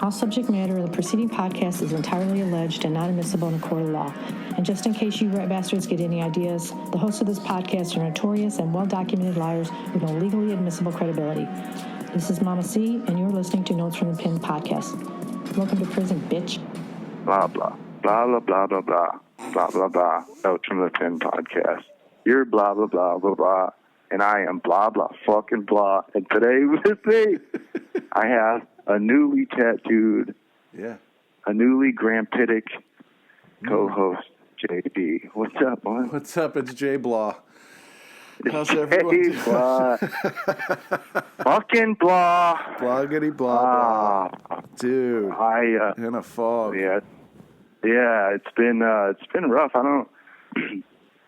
All subject matter of the preceding podcast is entirely alleged and not admissible in a court of law. And just in case you rat bastards get any ideas, the hosts of this podcast are notorious and well-documented liars with no legally admissible credibility. This is Mama C, and you're listening to Notes from the Pen podcast. Welcome to prison, bitch. Blah, blah, blah, blah, blah, blah, blah, blah, blah, blah, Notes from the Pen podcast. You're blah, blah, blah, blah, blah, and I am blah, blah, fucking blah. And today with me, I have a newly tattooed, a newly Grampitic co-host, JD. What's up, man? What's up? It's Jay Blah. How's Jay everyone? Blah. Fucking blah. Bloggity blah blah. Dude, in a fog. Yeah, it's been rough.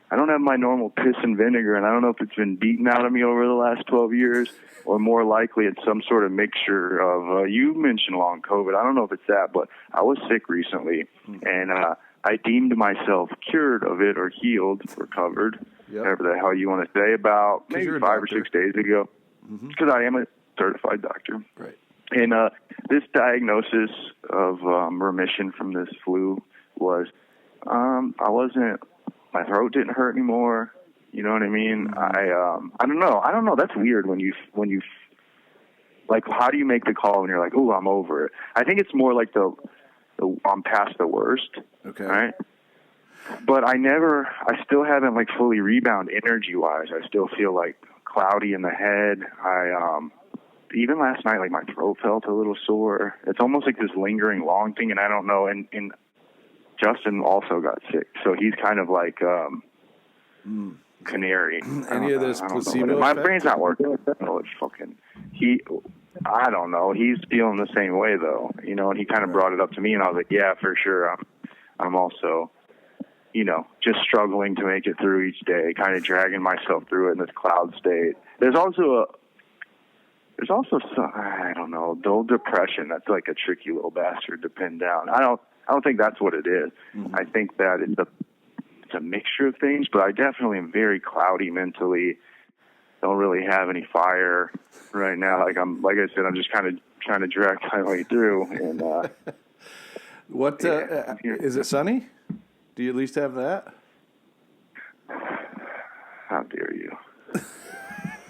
I don't have my normal piss and vinegar, and I don't know if it's been beaten out of me over the last 12 years, or more likely it's some sort of mixture of, you mentioned long COVID. I don't know if it's that, but I was sick recently, and I deemed myself cured of it or healed, recovered, whatever the hell you want to say, about maybe 5 or 6 days ago, because I am a certified doctor. Right. And this diagnosis of remission from this flu was my throat didn't hurt anymore. You know what I mean? I don't know. That's weird when you like, how do you make the call when you're like, oh, I'm over it? I think it's more like the I'm past the worst. Okay. Right. But I still haven't like fully rebound energy wise. I still feel like cloudy in the head. Even last night, like my throat felt a little sore. It's almost like this lingering long thing, and I don't know. And Justin also got sick, so he's kind of like canary. Any of this placebo my effect? brain's not working. I don't know. He's feeling the same way though, you know. And he kind of brought it up to me, and I was like, yeah, for sure. I'm also, you know, just struggling to make it through each day, kind of dragging myself through it in this cloud state. There's also some, I don't know, dull depression. That's like a tricky little bastard to pin down. I don't think that's what it is. I think that it's a mixture of things, but I definitely am very cloudy mentally. Don't really have any fire right now. Like I said, I'm just kind of trying to drag my way through. And is it sunny? Do you at least have that? How dare you?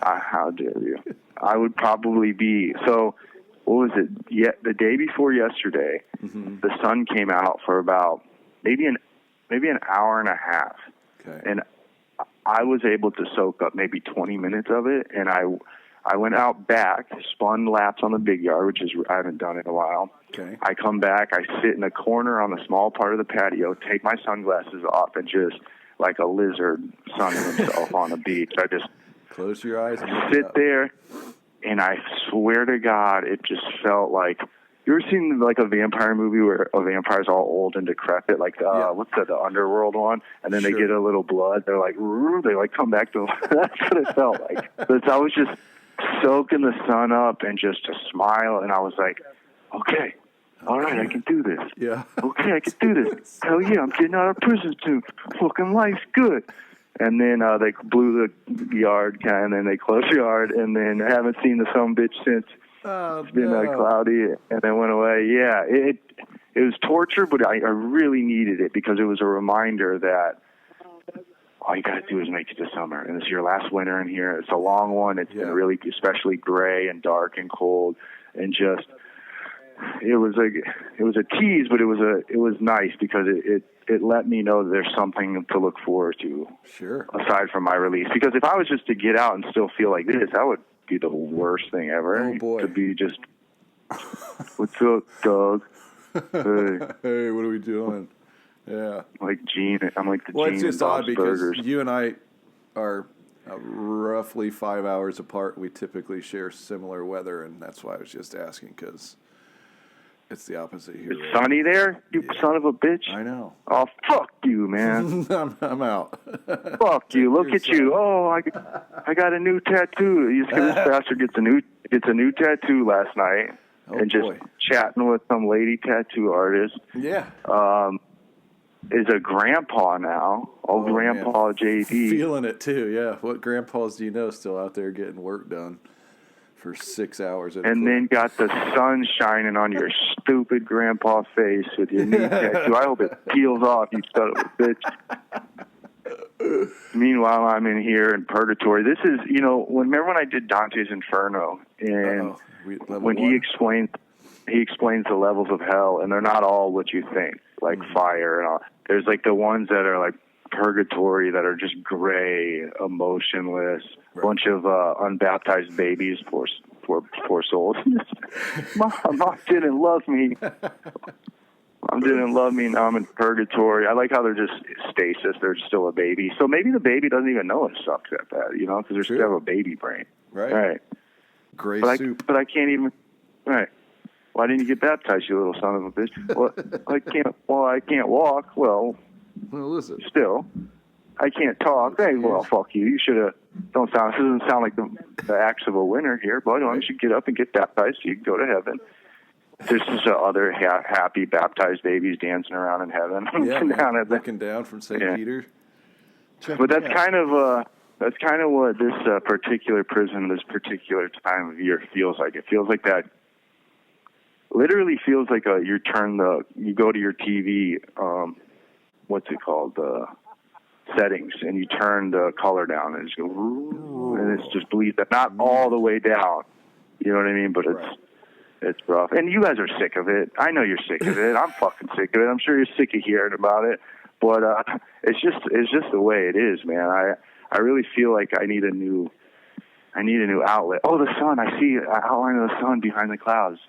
How dare you? I would probably be. So, what was it? The day before yesterday, the sun came out for about maybe an hour and a half, and I was able to soak up maybe 20 minutes of it. And I went out back, spun laps on the big yard, which I haven't done in a while. Okay. I come back, I sit in a corner on the small part of the patio, take my sunglasses off, and just like a lizard sunning himself on the beach. I just close your eyes and sit there, and I swear to God, it just felt like, you ever seen like a vampire movie where a vampire's all old and decrepit, like what's that, the Underworld one? And then they get a little blood. They're like, they like come back to life. That's what it felt like. But I was just soaking the sun up and just a smile, and I was like, okay, all right, I can do this. Yeah. Okay, I can do this. Hell yeah, I'm getting out of prison soon. Fucking life's good. And then they blew the yard, and then they closed the yard, and then I haven't seen the son bitch since. It's been cloudy, and then went away. Yeah, it was torture, but I really needed it because it was a reminder that all you got to do is make it to summer. And it's your last winter in here. It's a long one. It's been really especially gray and dark and cold, and just it was a tease, but it was nice because it let me know that there's something to look forward to. Sure. Aside from my release, because if I was just to get out and still feel like this, that would be the worst thing ever. Oh boy. To be just, what's up, dog? Hey, what are we doing? Yeah. Like Gene, I'm like the Gene. Well, it's just odd because Burgers. you and I are roughly 5 hours apart. We typically share similar weather, and that's why I was just asking, because it's the opposite here. It's sunny there, you son of a bitch. I know. Oh, fuck you, man. I'm out. Fuck you. Look at you. Oh, I got a new tattoo. This bastard gets a new tattoo last night, and just chatting with some lady tattoo artist. Yeah. Is a grandpa now. Old Grandpa JD. Feeling it too, yeah. What grandpas do you know still out there getting work done? For 6 hours. And then got the sun shining on your stupid grandpa face with your knee tattoo. I hope it peels off, you son of a bitch. Meanwhile, I'm in here in purgatory. This is, remember when I did Dante's Inferno, and when he explains the levels of hell, and they're not all what you think, like fire and all. There's like the ones that are like purgatory that are just gray, emotionless, bunch of unbaptized babies, poor souls. Mom didn't love me. Mom didn't love me. Now I'm in purgatory. I like how they're just stasis. They're still a baby. So maybe the baby doesn't even know it sucks that bad, because they still have a baby brain. Right. Gray soup. But I can't even. Right. Why didn't you get baptized, you little son of a bitch? Well, I can't walk. Well, listen. Still, I can't talk. Hey, well, fuck you. You should have. This doesn't sound like the acts of a winner here, but why don't you get up and get baptized so you can go to heaven? There's just other happy baptized babies dancing around in heaven. Yeah, looking down from St. Peter. But that's kind of what this particular prison, this particular time of year feels like. It feels like that. Literally feels like you go to your TV. What's it called? Settings, and you turn the color down, and it's just bleeds not all the way down. You know what I mean? But it's rough. And you guys are sick of it. I know you're sick of it. I'm fucking sick of it. I'm sure you're sick of hearing about it. But it's just the way it is, man. I really feel like I need a new outlet. Oh, the sun! I see an outline of the sun behind the clouds.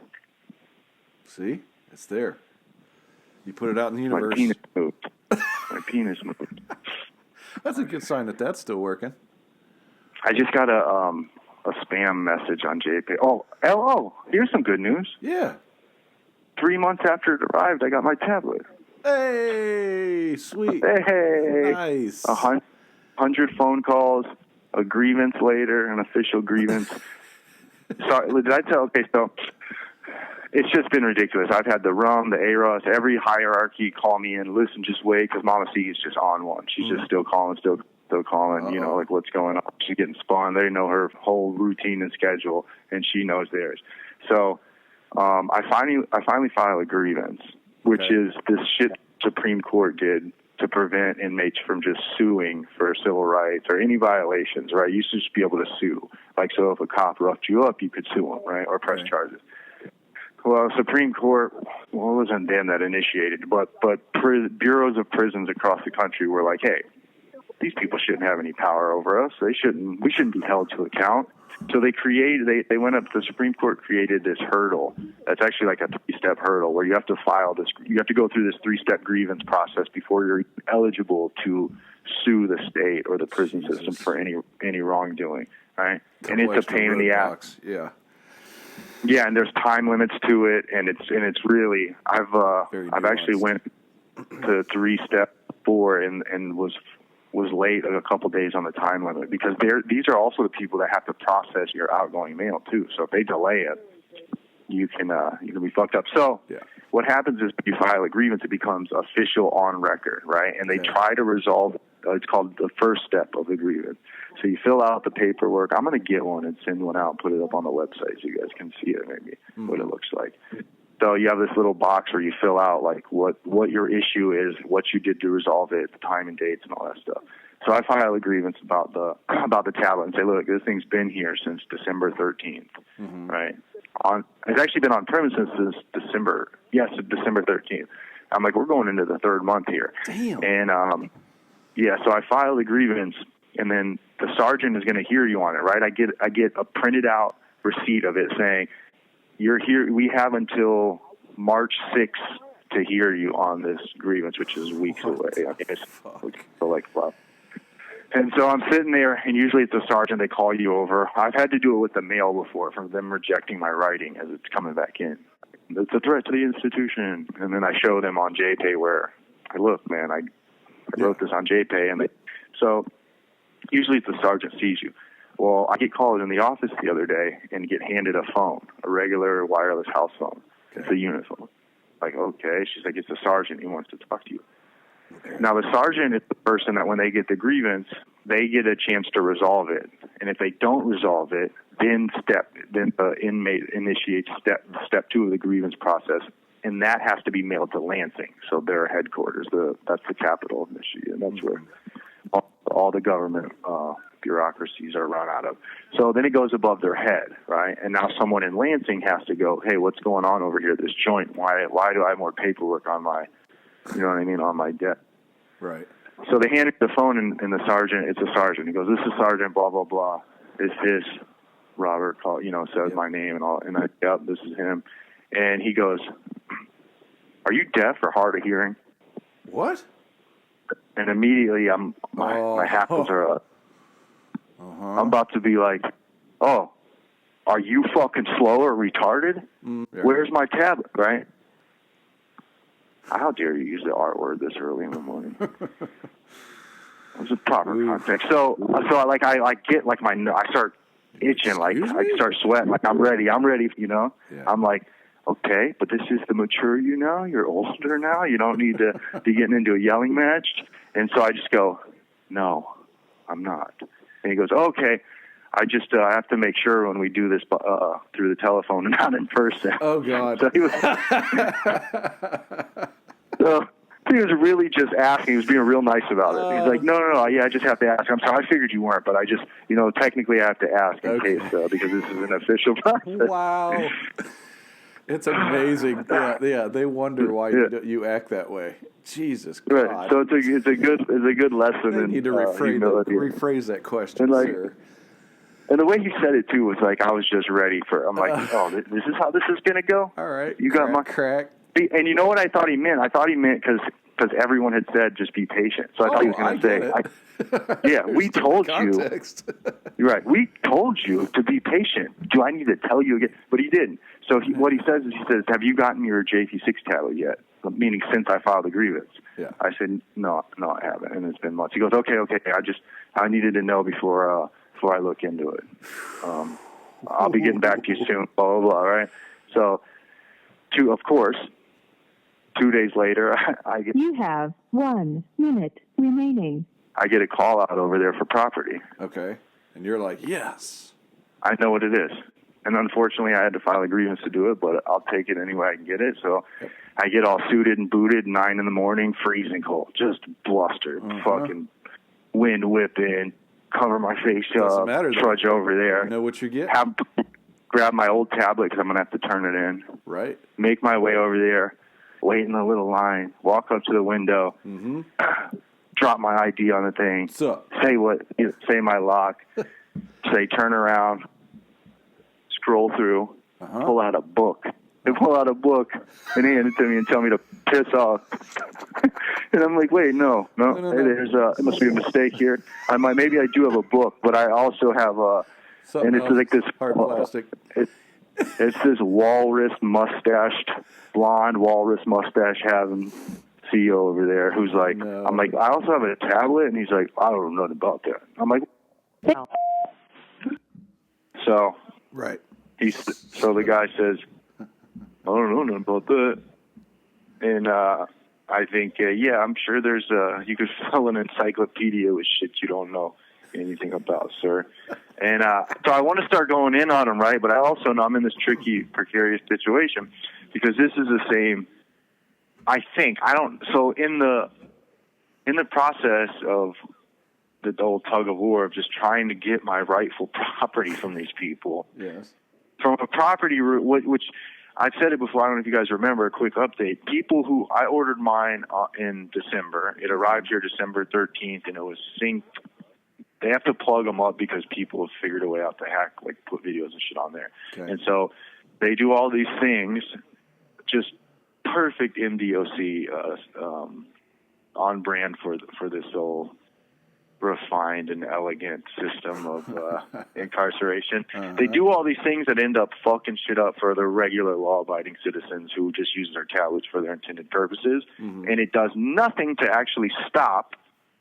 See, it's there. You put it out in the universe. My penis moved. That's a good sign that that's still working. I just got a spam message on JP. Oh, here's some good news. Yeah. 3 months after it arrived, I got my tablet. Hey, sweet. Hey. Nice. 100 phone calls, a grievance later, an official grievance. Sorry, did I tell? Okay, so it's just been ridiculous. I've had the rum, the AROS, every hierarchy call me in. Listen, just wait, because Mama C is just on one. She's just still calling, still calling. Like what's going on. She's getting spun. They know her whole routine and schedule, and she knows theirs. So I finally filed a grievance, which is this shit Supreme Court did to prevent inmates from just suing for civil rights or any violations. Right? You used to just be able to sue. Like, so if a cop roughed you up, you could sue him, right, or press charges. Well, Supreme Court, it wasn't them that initiated, but bureaus of prisons across the country were like, hey, these people shouldn't have any power over us. We shouldn't be held to account. So they went up to the Supreme Court, created this hurdle. That's actually like a 3-step hurdle where you have to go through this 3-step grievance process before you're eligible to sue the state or the prison system for any wrongdoing, right? And it's a pain in the ass. Yeah. Yeah, and there's time limits to it, and it's really I've actually went to 3-step 4 and was late a couple days on the time limit because these are also the people that have to process your outgoing mail too. So if they delay it, you can be fucked up. So what happens is you file a grievance, it becomes official on record, right? And they try to resolve. It's called the first step of the grievance. So you fill out the paperwork. I'm going to get one and send one out and put it up on the website so you guys can see it maybe what it looks like. So you have this little box where you fill out like what your issue is, what you did to resolve it, the time and dates and all that stuff. So I file a grievance about the tablet and say, look, this thing's been here since December 13th, right? It's actually been on premises since December 13th. I'm like, we're going into the 3rd month here. Damn. And so I file the grievance, and then the sergeant is going to hear you on it, right? I get a printed out receipt of it saying, you're here. We have until March 6th to hear you on this grievance, which is weeks away. I mean, it's well. And so I'm sitting there, and usually it's a sergeant. They call you over. I've had to do it with the mail before, from them rejecting my writing as it's coming back in. It's a threat to the institution. And then I show them on JPay where, look, man, I wrote this on JPay, and so usually the sergeant sees you. Well, I get called in the office the other day and get handed a phone, a regular wireless house phone. It's a unit phone. Like, okay. She's like, it's a sergeant. He wants to talk to you. Okay. Now, the sergeant is the person that when they get the grievance, they get a chance to resolve it. And if they don't resolve it, then then the inmate initiates step 2 of the grievance process, and that has to be mailed to Lansing, so their headquarters. That's the capital of Michigan. That's where all the government bureaucracies are run out of. So then it goes above their head, right? And now someone in Lansing has to go, hey, what's going on over here? This joint. Why do I have more paperwork on my, you know what I mean, on my debt? Right. So they hand me the phone, and the sergeant. It's a sergeant. He goes, "This is Sergeant blah blah blah. Is this Robert?" Call, says my name and all. And I, yep, this is him. And he goes, "Are you deaf or hard of hearing?" What? And immediately my hackles are up. I'm about to be like, "Oh, are you fucking slow or retarded? Where's my tablet?" Right? How dare you use the R word this early in the morning? It's a proper context. So like I get like I start itching, like I start sweating, like I'm ready, Yeah. I'm like, okay, but this is the mature you're older now, you don't need to be getting into a yelling match. And so I just go, no, I'm not. And he goes, okay, I just have to make sure when we do this through the telephone and not in person. Oh, God. So he was, he was really just asking. He was being real nice about it. He's like, no, yeah, I just have to ask. I'm sorry, I figured you weren't, but I just, technically I have to ask in case, because this is an official process. Wow. It's amazing. Yeah, they wonder why you act that way. Jesus God. Right. So it's a good lesson. I need to rephrase that question, sir. And the way he said it too was like I was just ready for. I'm like, oh, this is how this is gonna go. All right, you got my crack. And you know what I thought he meant? I thought he meant because everyone had said just be patient. So I thought he was going to say, we told you. You're right. We told you to be patient. Do I need to tell you again? But he didn't. So what he says is, have you gotten your JP6 tablet yet? Meaning since I filed the grievance. Yeah. I said, no, I haven't. And it's been months. He goes, okay. I needed to know before I look into it. I'll be getting back to you soon, blah, blah, blah, right? So, of course, 2 days later, I get... You have 1 minute remaining. I get a call out over there for property. Okay. And you're like, yes. I know what it is. And unfortunately, I had to file a grievance to do it, but I'll take it any way I can get it. So I get all suited and booted, 9 in the morning, freezing cold, just blustered, fucking wind whipping, cover my face up, trudge over there. You know what you get? Grab my old tablet because I'm going to have to turn it in. Right. Make my way over there, wait in the little line, walk up to the window, drop my ID on the thing, say my lock, say turn around, scroll through, pull out a book. They pull out a book and hand it to me and tell me to piss off. And I'm like, wait, no. There's it must be a mistake here. Maybe I do have a book, but I also have and it's like this hard plastic. It's this blonde walrus mustache having CEO over there who's like, I'm like, I also have a tablet, and he's like, I don't know nothing about that. I'm like, so right. So the guy says, I don't know nothing about that, and I think, I'm sure there's you could fill an encyclopedia with shit you don't know anything about, sir. And so I want to start going in on him, right? But I also know I'm in this tricky, precarious situation because this is the same. I think So in the process of the old tug of war of just trying to get my rightful property from these people, yes, from a property which I've said it before. I don't know if you guys remember. A quick update: people who I ordered mine in December. It arrived here December 13th, and it was synced. They have to plug them up because people have figured a way out to hack, like put videos and shit on there. Okay. And so they do all these things, just perfect MDOC, on brand for this whole refined and elegant system of incarceration. They do all these things that end up fucking shit up for the regular law-abiding citizens who just use their tablets for their intended purposes. And it does nothing to actually stop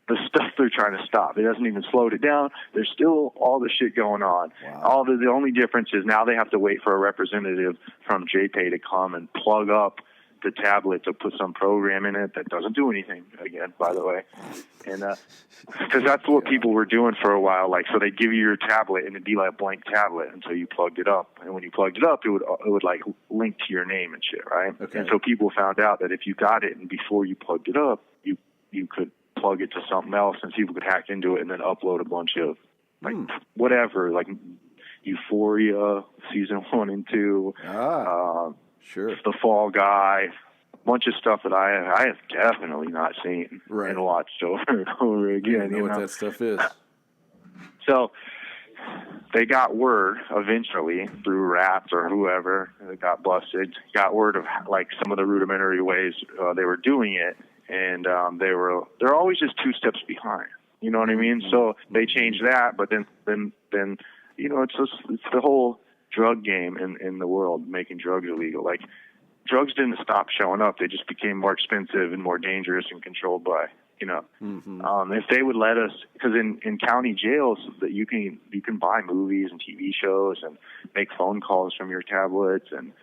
the stuff they're trying to stop. It doesn't even slow it down. There's still all the shit going on. Wow. The only difference is now they have to wait for a representative from JPay to come and plug up the tablet to put some program in it that doesn't do anything, again, by the way. And because that's what people were doing for a while. Like, so they'd give you your tablet, and it'd be like a blank tablet until you plugged it up. And when you plugged it up, it would like link to your name and shit, right? Okay. And so people found out that if you got it and before you plugged it up, you could plug it to something else, and people could hack into it and then upload a bunch of like whatever, like Euphoria season 1 and 2. Sure. The Fall Guy, a bunch of stuff that I have definitely not seen and watched over and over again. You know what that stuff is. So they got word eventually through rats or whoever that got busted, got word of like some of the rudimentary ways they were doing it, and they're always just 2 steps behind. You know what I mean? So they changed that, but then you know, it's the whole drug game in the world, making drugs illegal. Like, drugs didn't stop showing up; they just became more expensive and more dangerous and controlled by, you know. If they would let us, because in county jails that you can buy movies and TV shows and make phone calls from your tablets, and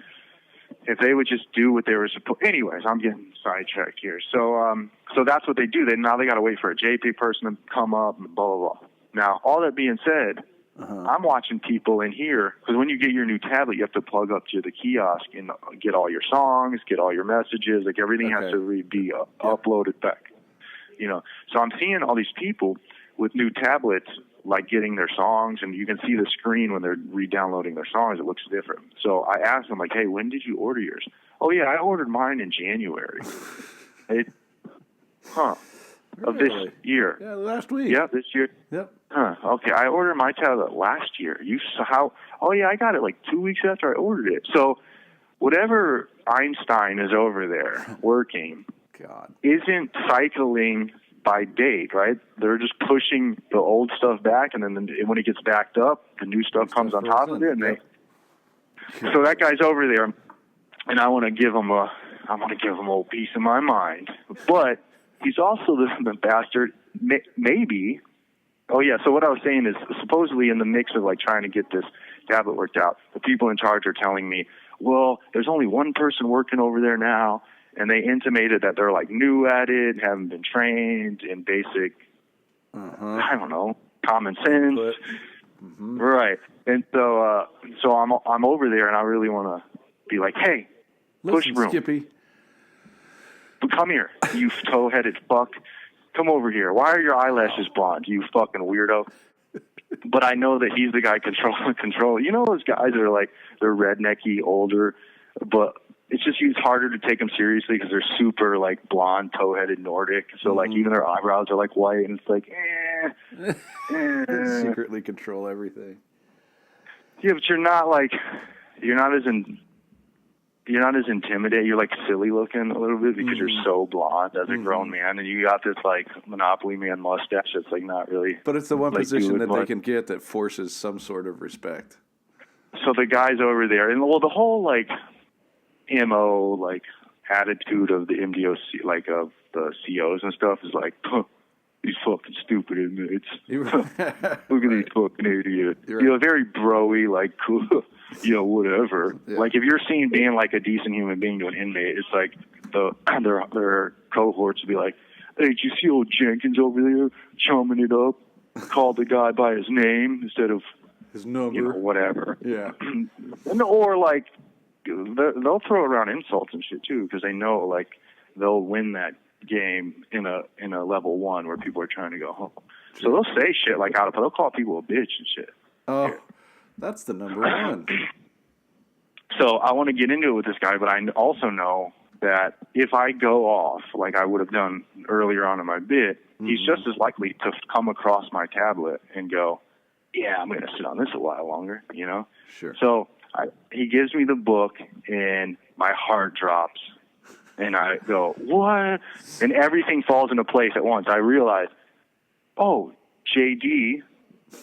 if they would just do what they were supposed. Anyways, I'm getting sidetracked here. So that's what they do. Now they got to wait for a JP person to come up and blah blah blah. Now, all that being said. I'm watching people in here, because when you get your new tablet, you have to plug up to the kiosk and get all your songs, get all your messages, like everything has to be uploaded back. You know, so I'm seeing all these people with new tablets, like getting their songs, and you can see the screen when they're re-downloading their songs. It looks different. So I asked them, like, hey, when did you order yours? Oh, yeah, I ordered mine in January. Of this year. Yeah, last week. Yeah, this year. Yep. Okay, I ordered my tablet last year. Oh, yeah, I got it like 2 weeks after I ordered it. So whatever Einstein is over there working isn't cycling by date, right? They're just pushing the old stuff back, and then when it gets backed up, the new stuff comes on top of it. And so that guy's over there, and I want to give him a little piece of my mind. But he's also the bastard, maybe. Oh, yeah, so what I was saying is supposedly in the mix of, like, trying to get this tablet worked out, the people in charge are telling me, well, there's only one person working over there now, and they intimated that they're, like, new at it, haven't been trained in basic, I don't know, common sense. Right. And so I'm over there, and I really want to be like, hey, push broom. Skippy. Come here, you toe-headed fuck. Come over here. Why are your eyelashes blonde, you fucking weirdo? But I know that he's the guy control. You know those guys that are like, they're rednecky, older, but it's harder to take them seriously because they're super like blonde, toe-headed Nordic. So like even their eyebrows are like white, and it's like, They secretly control everything. Yeah, but you're not as intimidated. You're like silly looking a little bit because you're so blonde as a grown man, and you got this like Monopoly man mustache that's like not really. But it's the one like position that they can get that forces some sort of respect. So the guys over there, and the whole like MO like attitude of the MDOC, like of the COs and stuff, is like, these fucking stupid inmates. Look at these fucking idiots. You know, very broy, like, you know, whatever. Yeah. Like, if you're seen being like a decent human being to an inmate, it's like their cohorts would be like, hey, did you see old Jenkins over there chumming it up? Called the guy by his name instead of his number, you know, whatever. Yeah. Or like they'll throw around insults and shit too, because they know like they'll win that game in a level 1 where people are trying to go home. So they'll say shit like they'll call people a bitch and shit. Oh, that's the number 1. So I want to get into it with this guy, but I also know that if I go off like I would have done earlier on in my bit, he's just as likely to come across my tablet and go, yeah, I'm going to sit on this a while longer, you know? Sure. So he gives me the book, and my heart drops. And I go, what? And everything falls into place at once. I realize, oh, JD,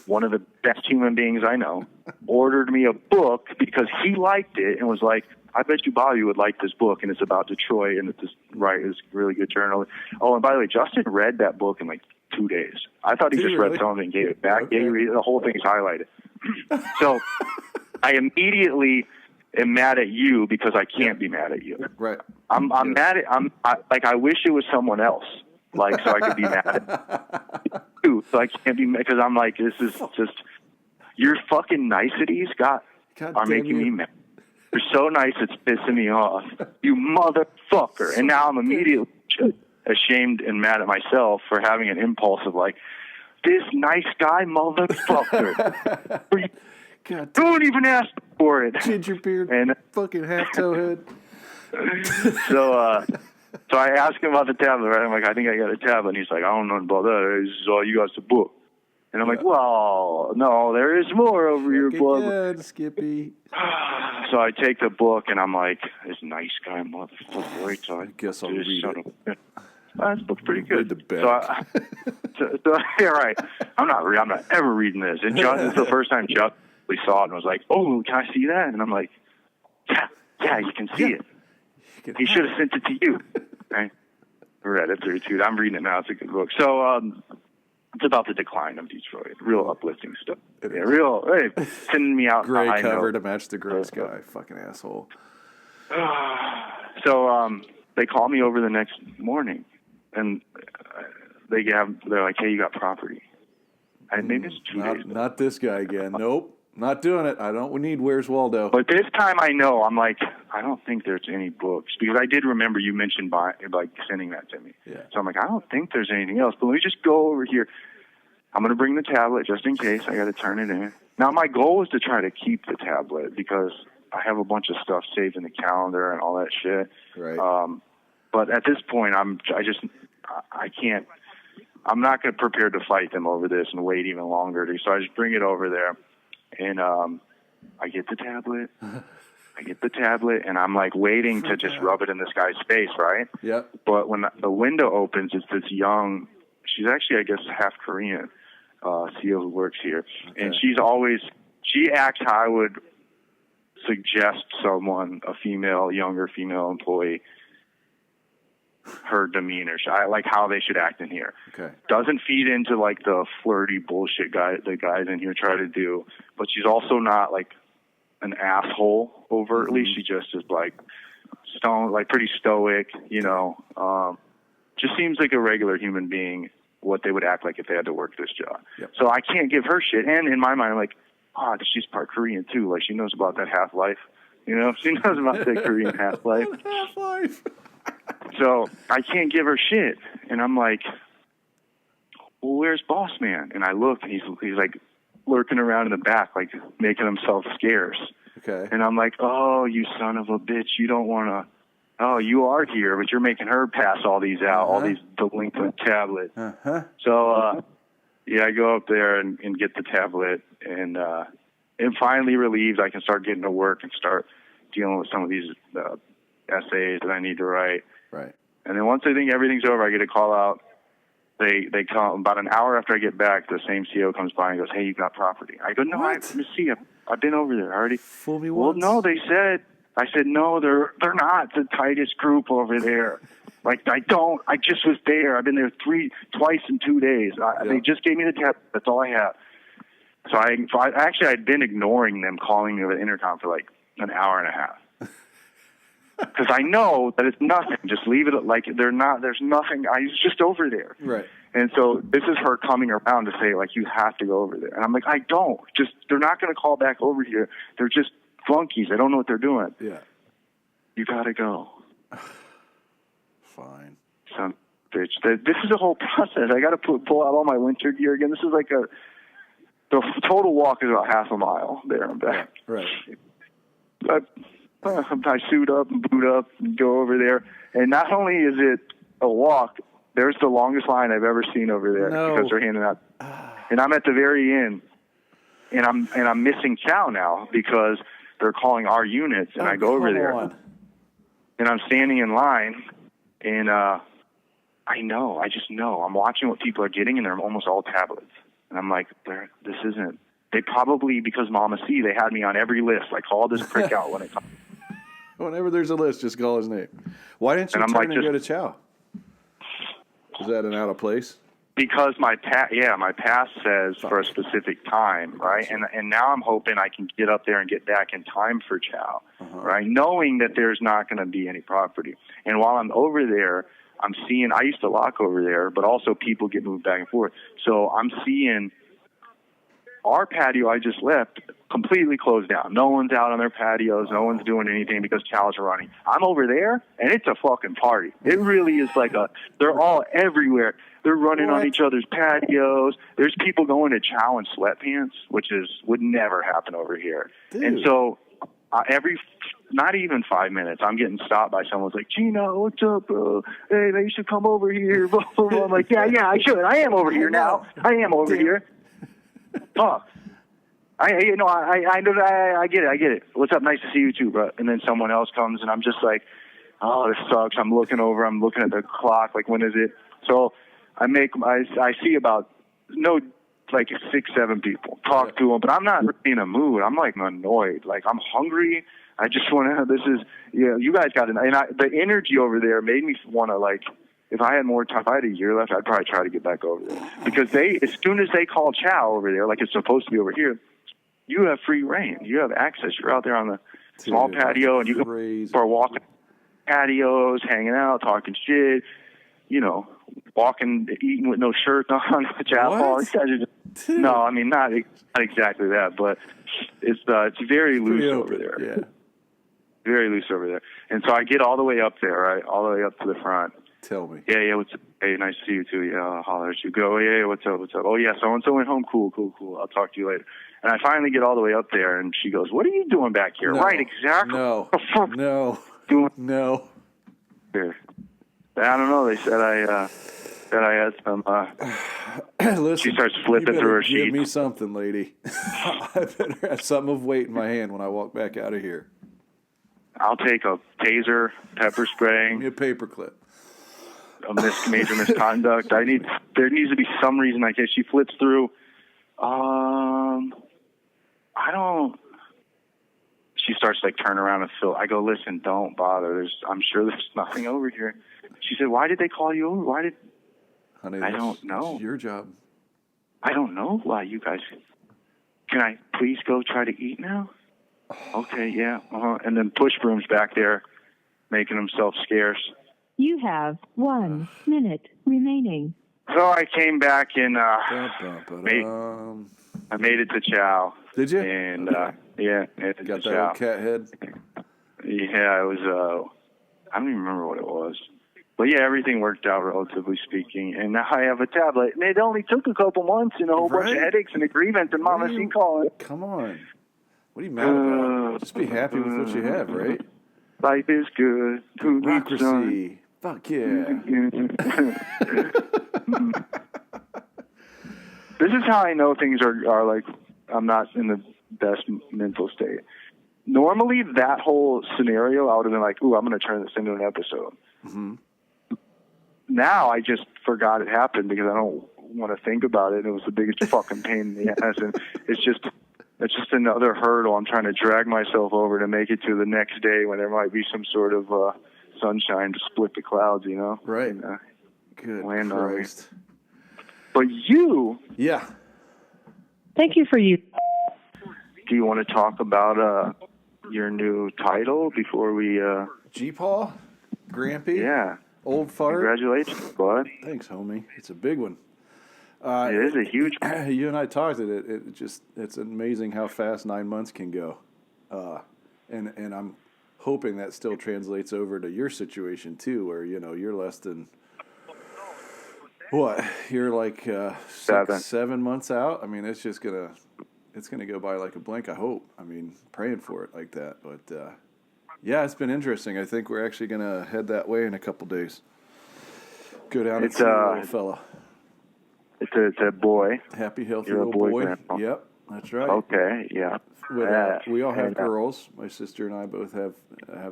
one of the best human beings I know, ordered me a book because he liked it and was like, I bet you Bobby would like this book, and it's about Detroit, and it's a really good journal. Oh, and by the way, Justin read that book in like 2 days. I thought he just read some of it and gave it back. Okay. Yeah, the whole thing's highlighted. So I immediately am mad at you because I can't be mad at you. Right. I'm mad at I wish it was someone else, like, so I could be mad at you. So I can't be mad because I'm like, this is just your fucking niceties are making me mad. You're so nice, it's pissing me off. You motherfucker. And now I'm immediately ashamed and mad at myself for having an impulse of like, this nice guy motherfucker. God, Don't even ask for it. ginger beard and fucking half toe head. So I asked him about the tablet, right? I'm like, I think I got a tablet. And he's like, I don't know about that. This is all you got, the book. And I'm like, well, no, there is more over here, bud. Again, Skippy. So I take the book, and I'm like, this nice guy motherfucker. Wait till I guess I'll read it. This book's pretty good. Read the back. So yeah, right. I'm not ever reading this. And Justin, it's the first time Justin saw it and was like, oh, can I see that? And I'm like, yeah, you can see it. He should have sent it to you. Right? Read it through, too. I'm reading it now. It's a good book. So it's about the decline of Detroit. Real uplifting stuff. Hey, sending me out. Gray cover to match the gray sky. Fucking asshole. So they call me over the next morning, and they're like, hey, you got property. And maybe it's 2 days. Not this guy again. Nope. Not doing it. We need Where's Waldo. But this time I know, I'm like, I don't think there's any books. Because I did remember you mentioned sending that to me. Yeah. So I'm like, I don't think there's anything else. But let me just go over here. I'm going to bring the tablet just in case. I got to turn it in. Now, my goal is to try to keep the tablet because I have a bunch of stuff saved in the calendar and all that shit. Right. But at this point, I can't. I'm not prepared to fight them over this and wait even longer. So I just bring it over there. And I get the tablet, and I'm like waiting to just rub it in this guy's face, right? Yep. But when the window opens, it's this young, she's actually, I guess, half Korean, CEO who works here. Okay. And she acts how I would suggest someone, younger female employee, her demeanor. I like how they should act in here. Okay. Doesn't feed into like the flirty bullshit the guys in here try to do, but she's also not like an asshole overtly. Mm-hmm. She just is like pretty stoic, just seems like a regular human being, what they would act like if they had to work this job. Yep. So I can't give her shit. And in my mind, I'm like, she's part Korean too. Like she knows about that Half-Life. She knows about the Korean Half-Life. Half-Life. So I can't give her shit. And I'm like, well, where's Boss Man? And I look, and he's like lurking around in the back, like making himself scarce. Okay. And I'm like, oh, you son of a bitch. You don't want to. Oh, you are here, but you're making her pass all these out, all these delinquent tablets. Uh-huh. So, I go up there and get the tablet. And finally relieved, I can start getting to work and start dealing with some of these essays that I need to write. Right. And then once I think everything's over, I get a call out. They come about an hour after I get back. The same CEO comes by and goes, "Hey, you got property?" I go, "No, I've been over there already." Fool me once. Well, no, they said. I said, "No, they're not the tightest group over there." Like I just was there. I've been there twice in 2 days. They just gave me the tab. That's all I have. So I'd been ignoring them calling me over the intercom for like an hour and a half. Because I know that it's nothing. Just leave it like there's nothing. I was just over there. Right. And so this is her coming around to say, like, you have to go over there. And I'm like, I don't. They're not going to call back over here. They're just flunkies. They don't know what they're doing. Yeah. You got to go. Fine. Son bitch. This is a whole process. I got to pull out all my winter gear again. This is like the total walk is about half a mile there and back. Right. I suit up and boot up and go over there. And not only is it a walk, there's the longest line I've ever seen over there because they're handing out. And I'm at the very end, and I'm missing chow now because they're calling our units. And I go over there, and I'm standing in line, and I just know. I'm watching what people are getting, and they're almost all tablets. And I'm like, this isn't. They probably, because Mama C, they had me on every list. Like, call this prick out when it comes. Whenever there's a list, just call his name. Why didn't you turn and go to Chow? Is that an out of place? Because my pass says for a specific time, right? And now I'm hoping I can get up there and get back in time for chow, right? Knowing that there's not going to be any property. And while I'm over there, I'm seeing, I used to lock over there, but also people get moved back and forth. So I'm seeing our patio I just left completely closed down. No one's out on their patios. No one's doing anything because chows are running. I'm over there, and it's a fucking party. It really is like they're all everywhere. They're running on each other's patios. There's people going to chow in sweatpants, which would never happen over here. Dude. And so not even 5 minutes, I'm getting stopped by someone who's like, Gino, what's up, bro? Hey, man, you should come over here. I'm like, yeah, I should. I am over here now. I am over here. Fuck. I get it. What's up? Nice to see you too, bro. And then someone else comes, and I'm just like, oh, this sucks. I'm looking at the clock, like, when is it? So I see about 6, 7 people. Talk to them, but I'm not in a mood. I'm like annoyed. Like, I'm hungry. I just want to. You guys got the energy over there made me want to, like, if I had more time, if I had a year left, I'd probably try to get back over there. Because as soon as they call chow over there, like it's supposed to be over here, you have free reign. You have access. You're out there on the small patio, and you can start walking patios, hanging out, talking shit, walking, eating with no shirt on the chow hall. These guys are just, no, I mean, not exactly that, but it's very loose over there. Yeah. Very loose over there. And so I get all the way up there, right? All the way up to the front. Tell me. Yeah, what's up? Hey, nice to see you too. Yeah, I'll holler at you. Go, yeah, what's up? Oh, yeah, so-and-so went home. Cool. I'll talk to you later. And I finally get all the way up there, and she goes, what are you doing back here? No, right, exactly. No. Here. I don't know. They said I had some. Listen, she starts flipping through her sheets. Give me something, lady. I better have something of weight in my hand when I walk back out of here. I'll take a taser, pepper spraying. Give me a paperclip. A major misconduct. There needs to be some reason. Like, if she flips through, she starts like turn around and fill. I go, listen, don't bother. I'm sure there's nothing over here. She said, why did they call you over? Honey, I don't know. It's your job. I don't know why you guys. Can I please go try to eat now? Okay, yeah. And then Push Broom's back there making himself scarce. You have 1 minute remaining. So I came back and I made it to chow. Did you? And okay. Made it got to that chow. old cat head? Yeah, it was. I don't even remember what it was. But yeah, everything worked out, relatively speaking. And now I have a tablet. And it only took a couple months and a whole bunch of headaches and agreements and Mama C calling. Come on. What are you mad about? Just be happy with what you have, right? Life is good. Democracy. Fuck yeah. This is how I know things are like, I'm not in the best mental state. Normally, that whole scenario, I would have been like, ooh, I'm going to turn this into an episode. Mm-hmm. Now I just forgot it happened because I don't want to think about it. It was the biggest fucking pain in the ass. And it's just another hurdle I'm trying to drag myself over to make it to the next day when there might be some sort of sunshine to split the clouds, Right. And, good land Christ. on me. But you... Yeah. Thank you for you. Do you want to talk about your new title before we... G-Paw? Grampy? Yeah. Old fart? Congratulations, bud. Thanks, homie. It's a big one. It is a huge... You and I talked it's amazing how fast 9 months can go. And I'm hoping that still translates over to your situation too, where, you're less than... What? You're like 7 months out? I mean, it's gonna go by like a blink, I hope. I mean, praying for it like that. But yeah, it's been interesting. I think we're actually gonna head that way in a couple days. Go down and see the little fella. It's a boy. Happy, healthy You're little a boy. boy. Grandpa. Yep, that's right. Okay, yeah. We all have girls. My sister and I both have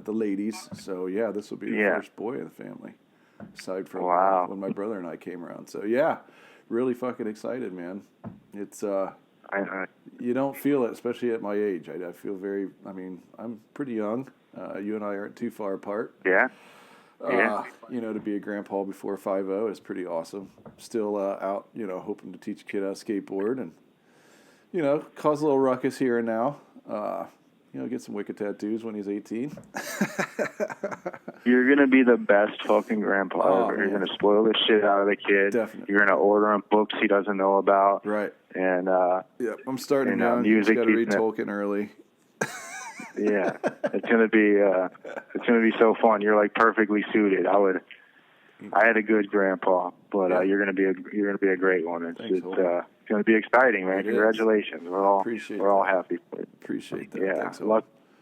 the ladies. So yeah, this will be the first boy in the family. Aside from when my brother and I came around. So yeah, really fucking excited, man. It's you don't feel it, especially at my age. I feel I'm pretty young. You and I aren't too far apart. Yeah. To be a grandpa before 50 is pretty awesome. Still out, hoping to teach a kid how to skateboard and, cause a little ruckus here and now. Get some wicked tattoos when he's 18. You're going to be the best fucking grandpa ever. You're going to spoil the shit out of the kid. Definitely. You're going to order him books he doesn't know about. Right. And, I'm starting now. Music. Got to read Tolkien early. Yeah. It's going to be so fun. You're like perfectly suited. I had a good grandpa, but you're going to be a great one. It's going to be exciting, man. Congratulations. We're all happy for it. Appreciate that. Yeah. Thanks,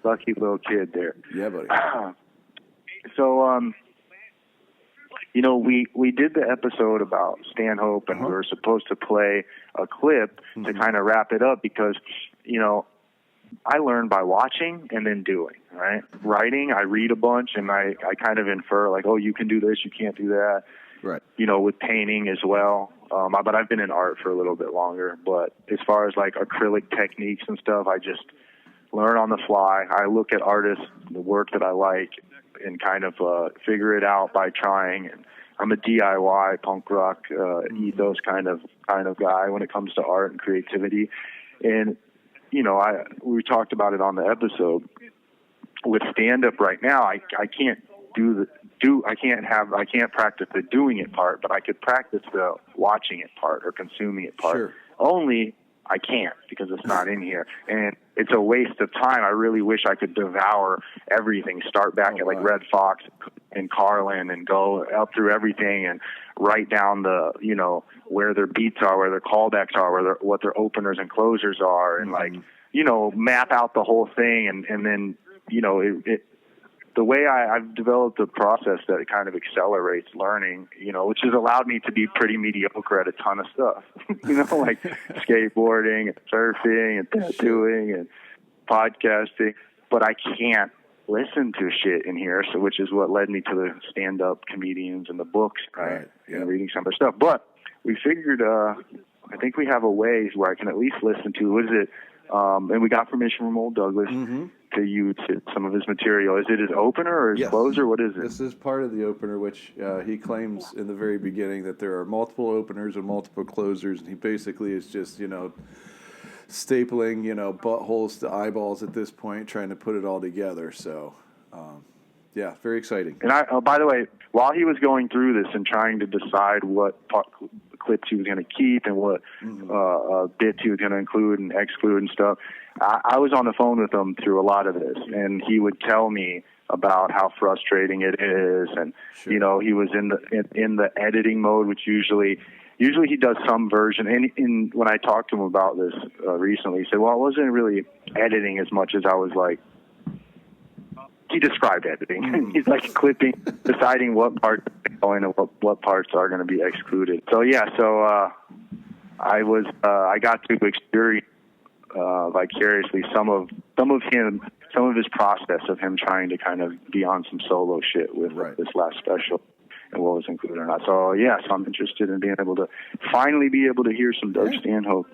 lucky little kid there. Yeah, buddy. So, we did the episode about Standhope, and we were supposed to play a clip to kind of wrap it up because, I learn by watching and then doing, right? Writing, I read a bunch, and I kind of infer, like, oh, you can do this, you can't do that. Right. With painting as well. But I've been in art for a little bit longer. But as far as, like, acrylic techniques and stuff, I just learn on the fly. I look at artists, the work that I like, and kind of figure it out by trying. And I'm a DIY, punk rock, ethos kind of guy when it comes to art and creativity. And we talked about it on the episode. With stand-up right now, I can't I can't practice the doing it part, but I could practice the watching it part or consuming it part. Sure. Only I can't because it's not in here. And it's a waste of time. I really wish I could devour everything, start back at like Red Fox and Carlin and go up through everything and write down the, where their beats are, where their callbacks are, what their openers and closers are, and map out the whole thing. And then, the way I've developed a process that kind of accelerates learning, which has allowed me to be pretty mediocre at a ton of stuff, like skateboarding and surfing and tattooing and podcasting. But I can't listen to shit in here, which is what led me to the stand-up comedians and the books, right? And reading some of their stuff. But we figured, I think we have a way where I can at least listen to, what is it? And we got permission from Old Douglas to use some of his material. Is it his opener or his closer? What is it? This is part of the opener, which he claims in the very beginning that there are multiple openers and multiple closers, and he basically is just, stapling, buttholes to eyeballs at this point, trying to put it all together. So, very exciting. And by the way, while he was going through this and trying to decide what clips he was going to keep and what bits he was going to include and exclude and stuff, I was on the phone with him through a lot of this, and he would tell me about how frustrating it is, and he was in the editing mode, which usually he does some version. And when I talked to him about this recently, he said, well, I wasn't really editing as much as I was like, he described editing. He's like clipping, deciding what parts are going and what parts are going to be excluded. So I got to experience vicariously some of his process of him trying to kind of be on some solo shit with this last special and what was included or not. So so I'm interested in being able to finally be able to hear some Doug Stanhope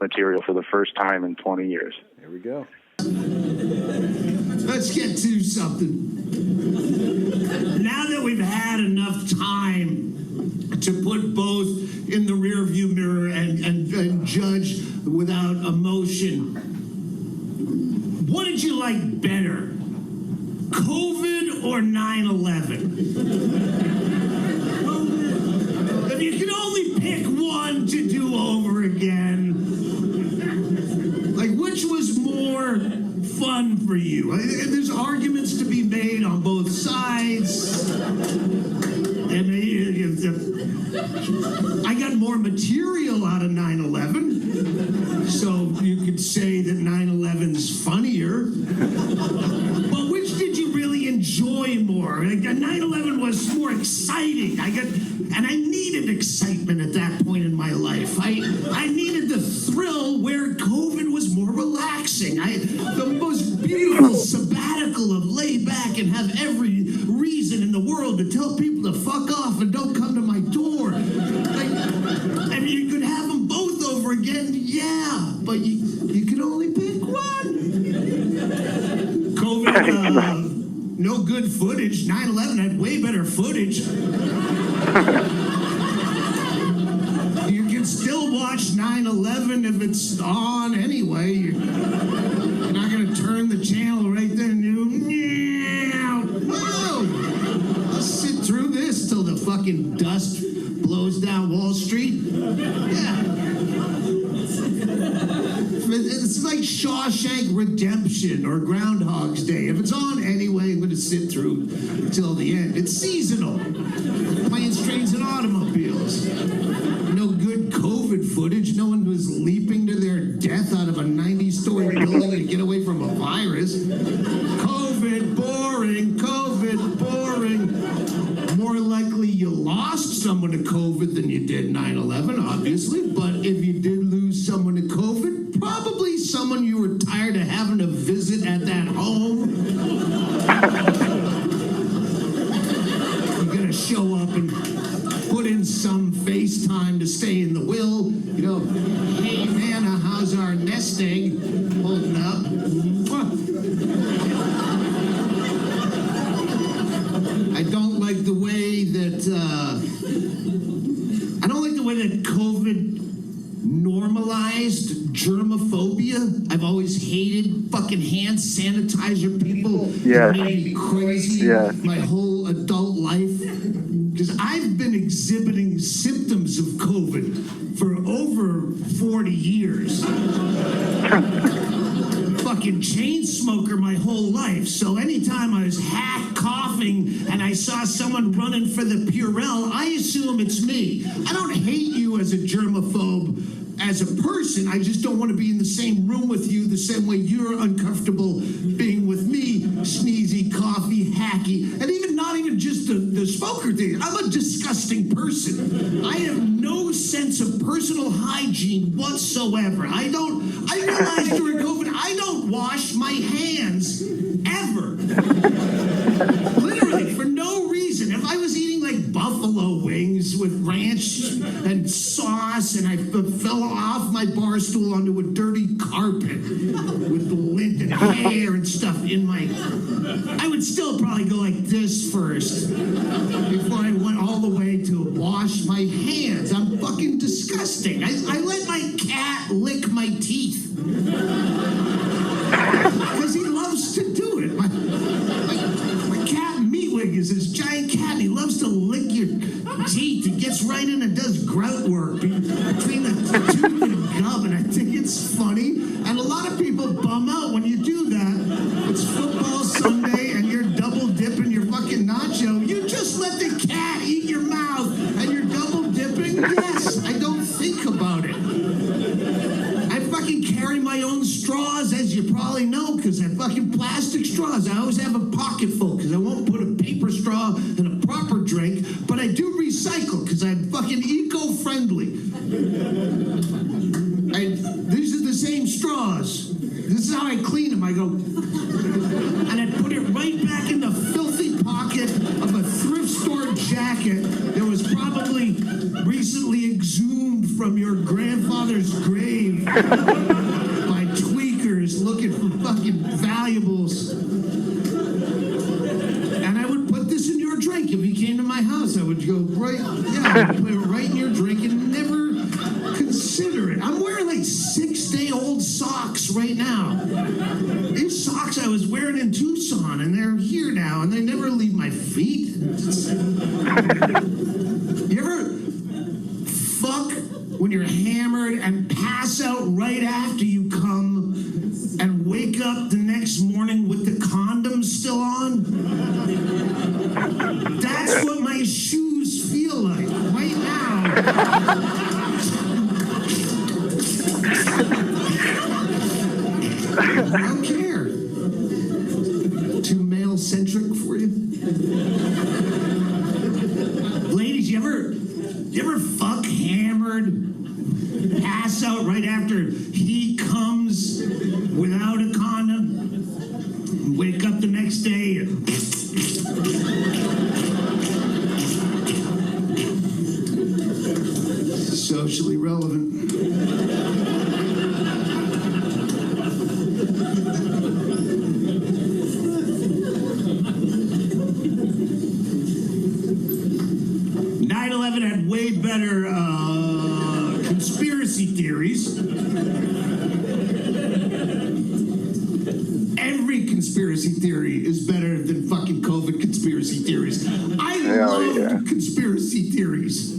material for the first time in 20 years. Here we go. Let's get to something. Now that we've had enough time to put both in the rearview mirror and judge without emotion, what did you like better, COVID or 9/11? If you could only pick one to do over again, like which was more fun for you? There's arguments to be made on both sides. I got more material out of 9/11, so you could say that 9/11's funnier. But which did you really enjoy more? 9/11 was more exciting. And I needed excitement at that point in my life. I needed the thrill where COVID was more relaxing. The most beautiful sabbatical of lay back and have every reason in the world to tell people to fuck off and don't come to my door. And you could have them both over again, but you can only pick one. COVID, no good footage. 9/11 had way better footage. You can still watch 9/11 if it's on anyway. You're not going to turn the channel right there and let's sit through this till the fucking dust blows down Wall Street. Yeah. It's like Shawshank Redemption or Groundhog's Day. If it's on anyway, I'm going to sit through till the end. It's seasonal. Planes, trains, and automobiles. No good COVID footage. No one was leaping to their death out of a 90-story building to get away from a virus. COVID, boring. COVID, boring. More likely you lost someone to COVID than you did 9/11, obviously. But if you did lose someone to COVID, probably someone you were tired of having to visit at that home. You're going to show up and put in some FaceTime to stay in the will. You know, hey, Nana, how's our nest egg holding up? I don't like the way that COVID normalized germophobia. I've always hated fucking hand sanitizer people. Yes. It made me crazy my whole adult life. Because I've been exhibiting symptoms of COVID for over 40 years. Fucking chain smoker my whole life. So anytime I was coughing and I saw someone running for the Purell, I assume it's me. I don't hate you as a germaphobe as a person. I just don't want to be in the same room with you the same way you're uncomfortable being with me, sneezy, coughy, hacky, and not even just the smoker thing. I'm a disgusting person. I have no sense of personal hygiene whatsoever. I realized during COVID, I don't wash my hands ever. Literally, for no reason. If I was eating like buffalo wings with ranch and sauce and I fell off my bar stool onto a dirty carpet with lint and hair and stuff in my... I would still probably go like this first before I went all the way to wash my hands. I'm fucking disgusting. I let my cat lick my teeth. Because he loves to do it. My cat Meatwig is this giant cat and he loves to lick your teeth. He gets right in and does grout work between the tooth and gum, and I think it's funny. And a lot of people bum out when you do that. It's football Sunday and you're double dipping your fucking nacho. You just let the cat eat your mouth and you're double dipping? Yes, I don't think about it. I fucking carry my own straws, as you probably know, because they're fucking plastic straws. I always have a pocket full because I won't put a paper straw in a proper drink, but I do recycle because I'm fucking eco-friendly. These are the same straws. This is how I clean them. I go, and I put it right back in the filthy pocket of a thrift store jacket that was probably recently exhumed from your grandfather's grave by tweakers looking for fucking valuables. And I would put this in your drink. If you came to my house, I would go right, I would put it right in your drink and never consider it. I'm wearing like 6-day-old socks right now. These socks I was wearing in Tucson, and they're here now, and they never leave my feet. You ever fuck when you're hammered and pass out right after you come and wake up the next morning with the condoms still on? That's what my shoes feel like right now. I don't care. Too male-centric for you? Ladies, you ever fuck hammered, pass out right after he comes without a condom, wake up the next day and... Socially relevant. 9/11 had way better conspiracy theories. Every conspiracy theory is better than fucking COVID conspiracy theories. I love conspiracy theories.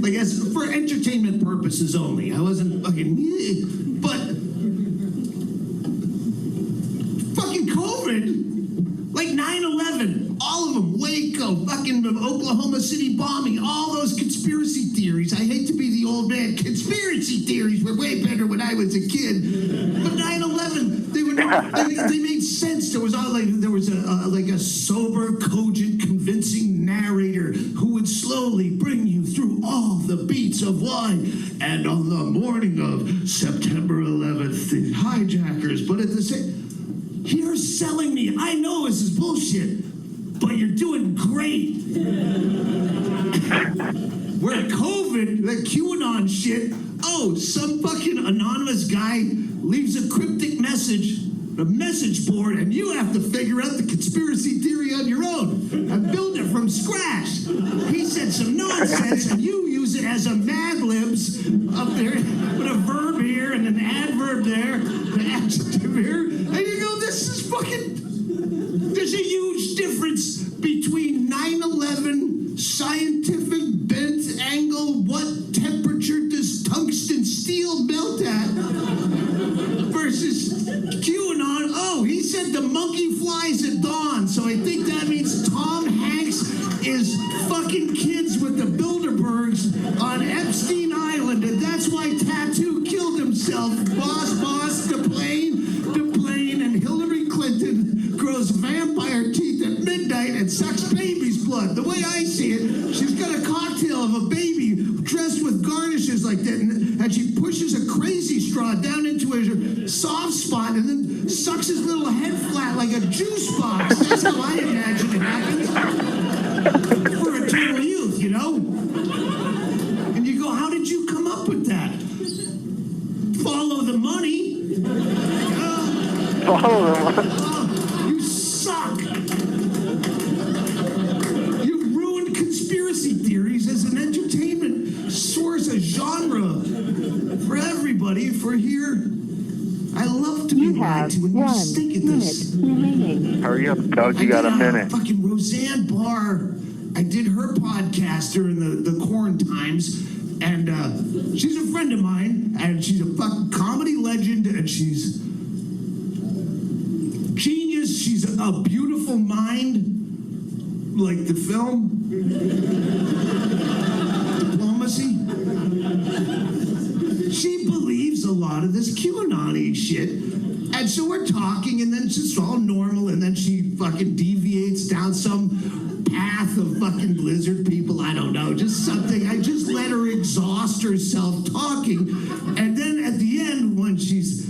Like, as for entertainment purposes only. I wasn't fucking... But... fucking COVID... Like 9/11, all of them, Waco, fucking Oklahoma City bombing, all those conspiracy theories. I hate to be the old man. Conspiracy theories were way better when I was a kid. But 9/11, they made sense. There was a sober, cogent, convincing narrator who would slowly bring you through all the beats of why. And on the morning of September 11th, the hijackers. But at the same... You're selling me. I know this is bullshit, but you're doing great. Where COVID, that QAnon shit, some fucking anonymous guy leaves a cryptic message, a message board, and you have to figure out the conspiracy theory on your own and build it from scratch. He said some nonsense, and you use it as a Mad Libs up there with a verb here and an adverb there, an adjective here, and you go, this is fucking... There's a huge difference between 9/11 scientific bent angle, what temperature does tungsten steel melt at, versus QAnon. Oh, he said the monkey flies at dawn, so I think that means Tom Hanks is fucking kids with the Bilderbergs on Epstein Island, and that's why Tattoo killed himself. Boss, the plane, and Hillary Clinton grows vampire teeth at midnight and sucks baby's blood. The way I see it, she's got a cocktail of a baby dressed with garnishes like that, and she pushes a crazy straw down into a soft spot and then sucks his little head flat like a juice box. That's how I imagine it happens. For eternal youth, you know? And you go, how did you come up with that? Follow the money. Follow the money. You suck. You've ruined conspiracy theories as an entertainment source, a genre for everybody. For here, I love to be lied to, and you stink at this. Hurry up, Doug. You got a minute. Fucking Roseanne Barr. I did her podcast during the quarantines, and she's a friend of mine, and she's a fucking comedy legend, and she's genius. She's a beautiful mind, like the film Diplomacy. She believes a lot of this QAnon-y shit. And so we're talking, and then it's just all normal, and then she fucking deviates down some path of fucking lizard people. I don't know, just something. I just let her exhaust herself talking. And then at the end, when she's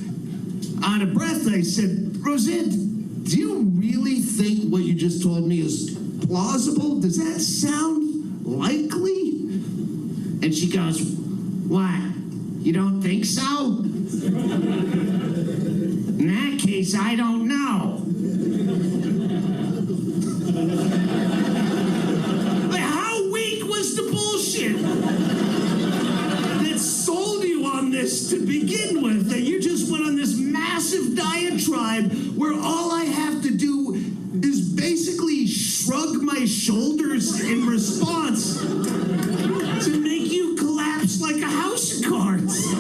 out of breath, I said, Roseanne, do you really think what you just told me is plausible? Does that sound likely? And she goes, what? You don't think so? In that case, I don't know. But how weak was the bullshit that sold you on this to begin with? That you just went on this massive diatribe where all I have to do is basically shrug my shoulders in response to make you collapse like a house of cards.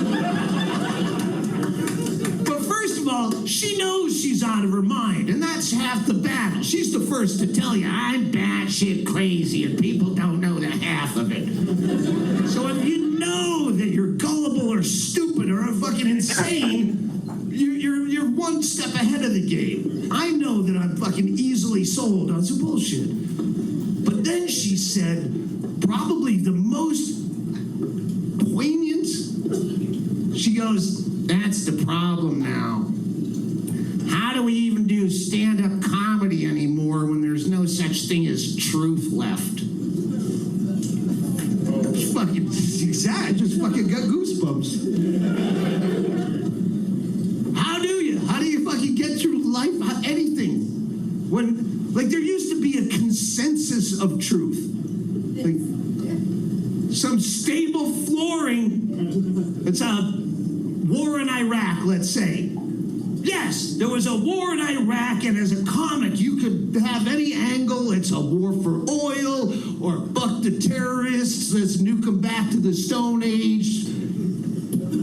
She knows she's out of her mind, and that's half the battle. She's the first to tell you, I'm batshit crazy, and people don't know the half of it. So if you know that you're gullible or stupid or fucking insane, you're one step ahead of the game. I know that I'm fucking easily sold on some bullshit. But then she said, probably the most poignant, she goes, that's the problem now. How do we even do stand-up comedy anymore when there's no such thing as truth left? It's fucking exact. I just fucking got goosebumps. How do you fucking get through life? Anything? When, like, there used to be a consensus of truth. Like, It's a war in Iraq, let's say. Yes, there was a war in Iraq, and as a comic, you could have any angle. It's a war for oil, or fuck the terrorists, let's nuke them back to the Stone Age.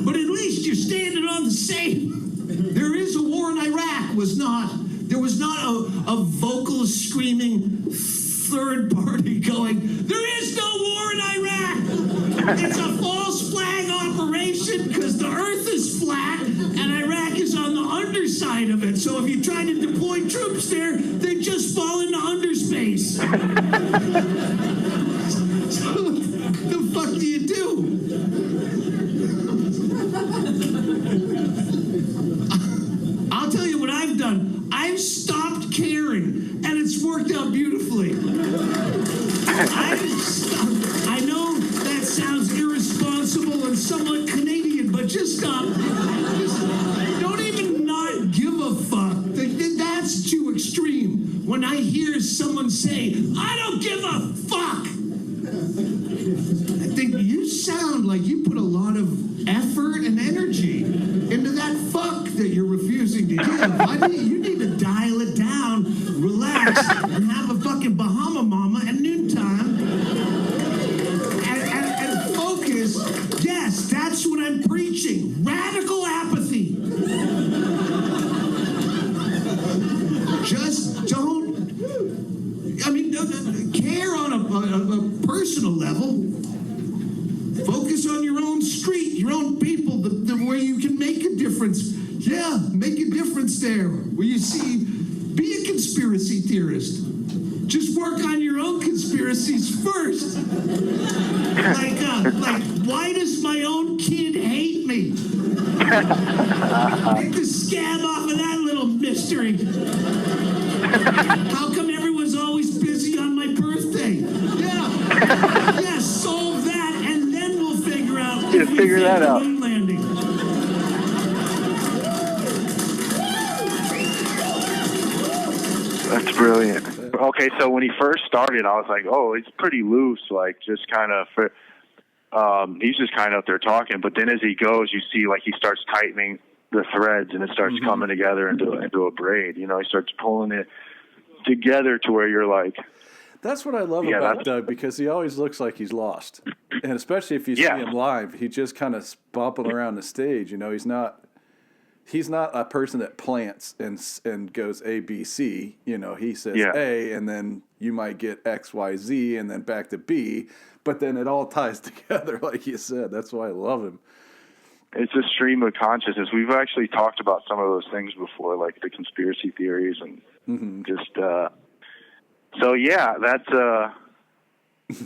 But at least you're standing on the same. There is a war in Iraq. There was not a vocal screaming third party going, there is no war in Iraq. It's a false flag operation because the earth is flat and Iraq is on the underside of it. So if you try to deploy troops there, they just fall into underspace. So the fuck do you do? I'll tell you what I've done. I've stopped caring, and it's worked out beautifully. I know that sounds irresponsible and somewhat Canadian, but just stop. Don't even not give a fuck. That's too extreme. When I hear someone say, I don't give a fuck, I think you sound like you put a lot of effort and energy into that fuck that you're refusing to give. You need to dial it down, relax, and have a fucking Bahama Mama at noontime. And focus. Yes, that's what I'm preaching. Radical apathy. Just don't, care on a personal level. Focus on your own street, your own people, where you can make a difference. Yeah, make a difference there. Where you see, be a conspiracy theorist. Just work on your own conspiracies first. Like, why does my own kid hate me? Take the scab off of that little mystery. How come everyone's always busy on my birthday? Yeah, solve that, and then we'll figure out if we figure that out. Moon landing. That's brilliant. Okay, so when he first started, I was like, oh, it's pretty loose, like just kind of, he's just kind of up there talking. But then as he goes, you see like he starts tightening the threads and it starts coming together into a braid. You know, he starts pulling it together to where you're like. That's what I love about Doug, because he always looks like he's lost. And especially if you see him live, he just kind of bopping around the stage. You know, he's not a person that plants and goes A, B, C. You know, he says A, and then you might get X, Y, Z, and then back to B. But then it all ties together, like you said. That's why I love him. It's a stream of consciousness. We've actually talked about some of those things before, like the conspiracy theories and just... So yeah, that's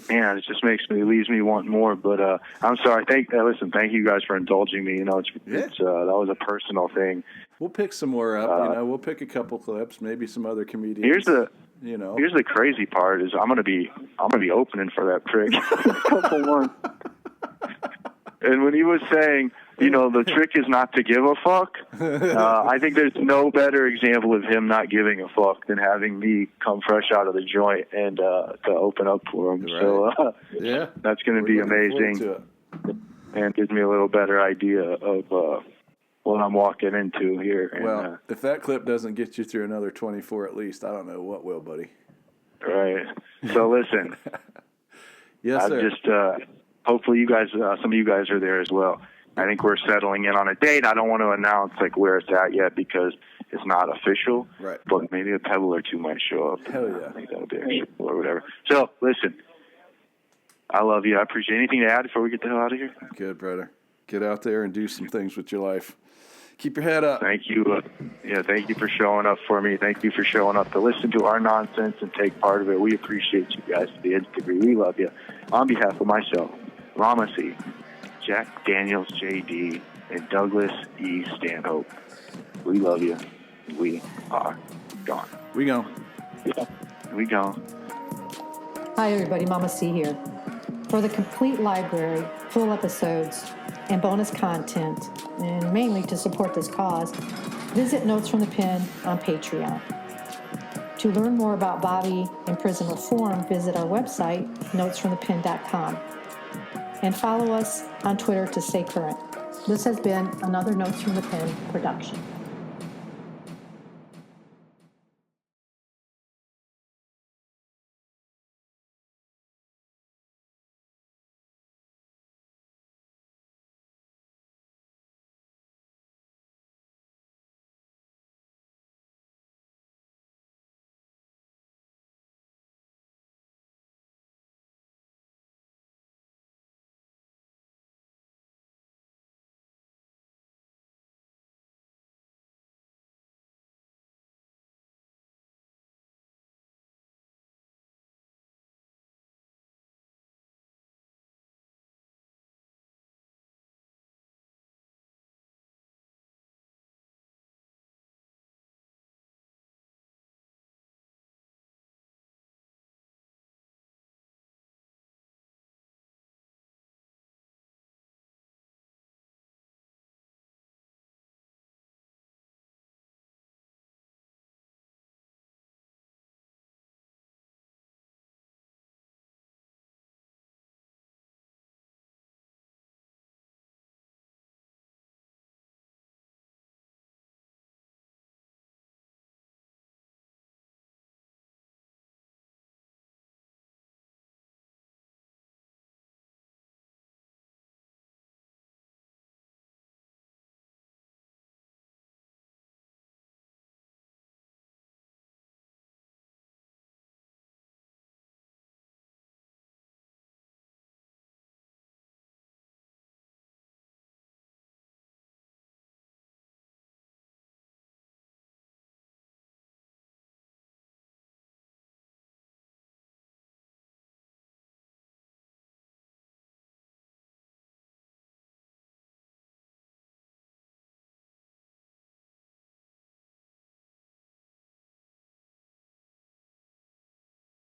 man, it just leaves me wanting more. But I'm sorry. Thank you guys for indulging me. You know, it's that was a personal thing. We'll pick some more up. We'll pick a couple clips, maybe some other comedians. Here's the crazy part is I'm gonna be opening for that prick a couple months. And when he was saying, you know, the trick is not to give a fuck, I think there's no better example of him not giving a fuck than having me come fresh out of the joint and to open up for him. Right. So that's going to be amazing, and gives me a little better idea of what I'm walking into here. And, if that clip doesn't get you through another 24 at least, I don't know what will, buddy. Right. So listen. Yes, sir. Just hopefully you guys, some of you guys are there as well. I think we're settling in on a date. I don't want to announce like where it's at yet because it's not official. Right. But maybe a pebble or two might show up. Hell yeah. I think that'll be extra cool or whatever. So listen, I love you. I appreciate anything to add before we get the hell out of here. Good, brother. Get out there and do some things with your life. Keep your head up. Thank you. Thank you for showing up for me. Thank you for showing up to listen to our nonsense and take part of it. We appreciate you guys to the nth degree. We love you. On behalf of myself, Rama C., Jack Daniels, JD, and Douglas E. Standhope, we love you. We are gone. We gone. Yeah, we gone. Hi, everybody. Mama C here. For the complete library, full episodes, and bonus content, and mainly to support this cause, visit Notes from the Pen on Patreon. To learn more about Bobby and prison reform, visit our website, notesfromthepen.com. And follow us on Twitter to stay current. This has been another Notes from the Pen production.